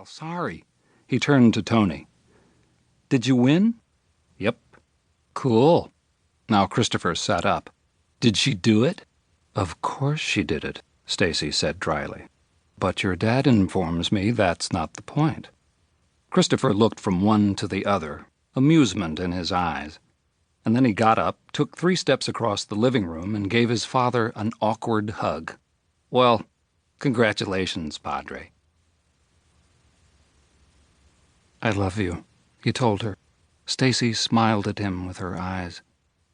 Sorry. He turned to Tony. Did you win? Yep. Cool. Now Christopher sat up. Did she do it? Of course she did it, Stacy said dryly. But your dad informs me that's not the point. Christopher looked from one to the other, amusement in his eyes. And then he got up, took 3 steps across the living room, and gave his father an awkward hug. Well, congratulations, Padre. I love you, he told her. Stacy smiled at him with her eyes.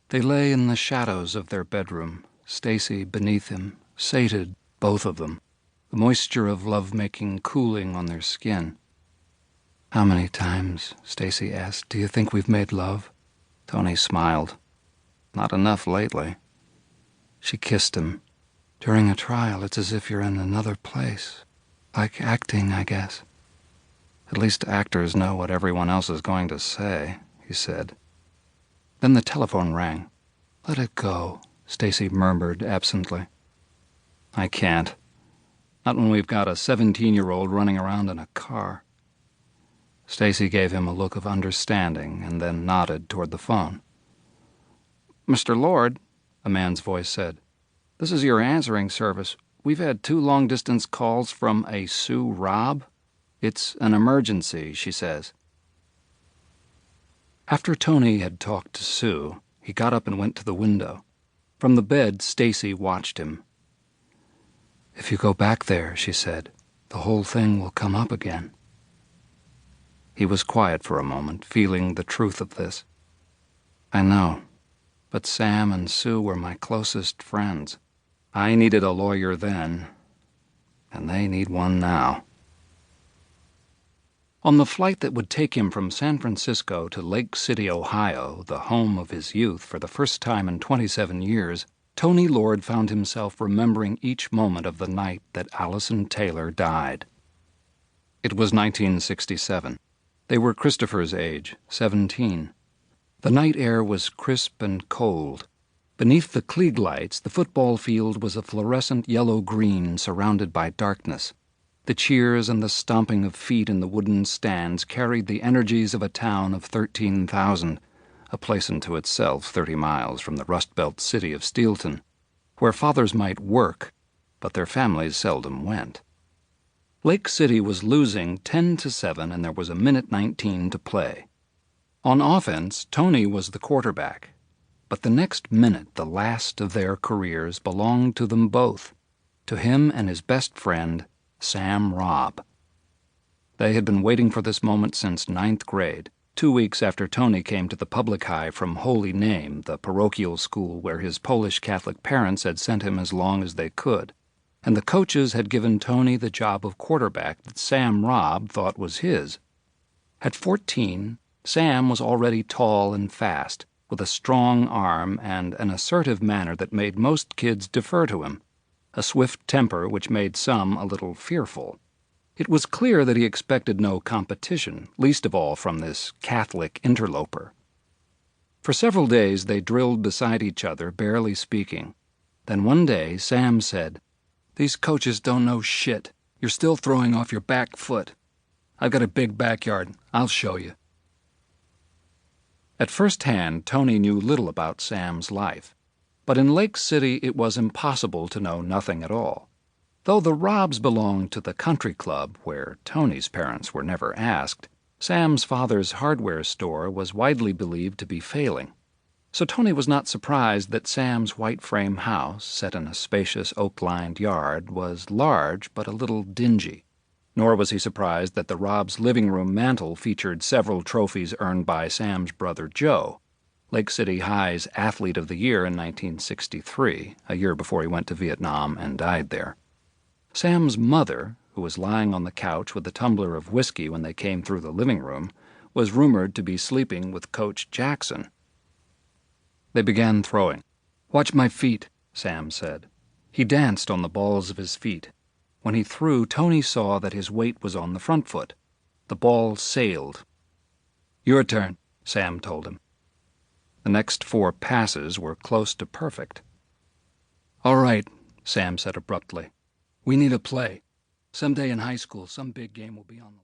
They lay in the shadows of their bedroom, Stacy beneath him, sated, both of them, the moisture of love-making cooling on their skin. How many times, Stacy asked, do you think we've made love? Tony smiled. Not enough lately. She kissed him. During a trial, it's as if you're in another place. Like acting, I guess. At least actors know what everyone else is going to say, he said. Then the telephone rang. Let it go, Stacy murmured absently. I can't. Not when we've got a 17-year-old running around in a car. Stacy gave him a look of understanding and then nodded toward the phone. Mr. Lord, a man's voice said, this is your answering service. We've had 2 long-distance calls from a Sue Robb. It's an emergency, she says. After Tony had talked to Sue, he got up and went to the window. From the bed, Stacy watched him. If you go back there, she said, the whole thing will come up again. He was quiet for a moment, feeling the truth of this. I know, but Sam and Sue were my closest friends. I needed a lawyer then, and they need one now. On the flight that would take him from San Francisco to Lake City, Ohio, the home of his youth for the first time in 27 years, Tony Lord found himself remembering each moment of the night that Allison Taylor died. It was 1967. They were Christopher's age, 17. The night air was crisp and cold. Beneath the Klieg lights, the football field was a fluorescent yellow-green surrounded by darkness. The cheers and the stomping of feet in the wooden stands carried the energies of a town of 13,000, a place unto itself 30 miles from the Rust-Belt city of Steelton, where fathers might work, but their families seldom went. Lake City was losing 10-7, and there was a minute 19 to play. On offense, Tony was the quarterback, but the next minute, the last of their careers, belonged to them both, to him and his best friend, Sam Robb. They had been waiting for this moment since 9th grade, 2 weeks after Tony came to the public high from Holy Name, the parochial school where his Polish Catholic parents had sent him as long as they could, and the coaches had given Tony the job of quarterback that Sam Robb thought was his. At 14, Sam was already tall and fast, with a strong arm and an assertive manner that made most kids defer to him, a swift temper which made some a little fearful. It was clear that he expected no competition, least of all from this Catholic interloper. For several days they drilled beside each other, barely speaking. Then one day Sam said, "These coaches don't know shit. You're still throwing off your back foot. I've got a big backyard. I'll show you." At first hand, Tony knew little about Sam's life, but in Lake City it was impossible to know nothing at all. Though the Robbs belonged to the country club, where Tony's parents were never asked, Sam's father's hardware store was widely believed to be failing. So Tony was not surprised that Sam's white frame house, set in a spacious oak-lined yard, was large but a little dingy. Nor was he surprised that the Robbs' living room mantel featured several trophies earned by Sam's brother Joe, Lake City High's Athlete of the Year in 1963, a year before he went to Vietnam and died there. Sam's mother, who was lying on the couch with a tumbler of whiskey when they came through the living room, was rumored to be sleeping with Coach Jackson. They began throwing. "Watch my feet," Sam said. He danced on the balls of his feet. When he threw, Tony saw that his weight was on the front foot. The ball sailed. "Your turn," Sam told him. The next 4 passes were close to perfect. "All right," Sam said abruptly. "We need a play. Someday in high school, some big game will be on the line."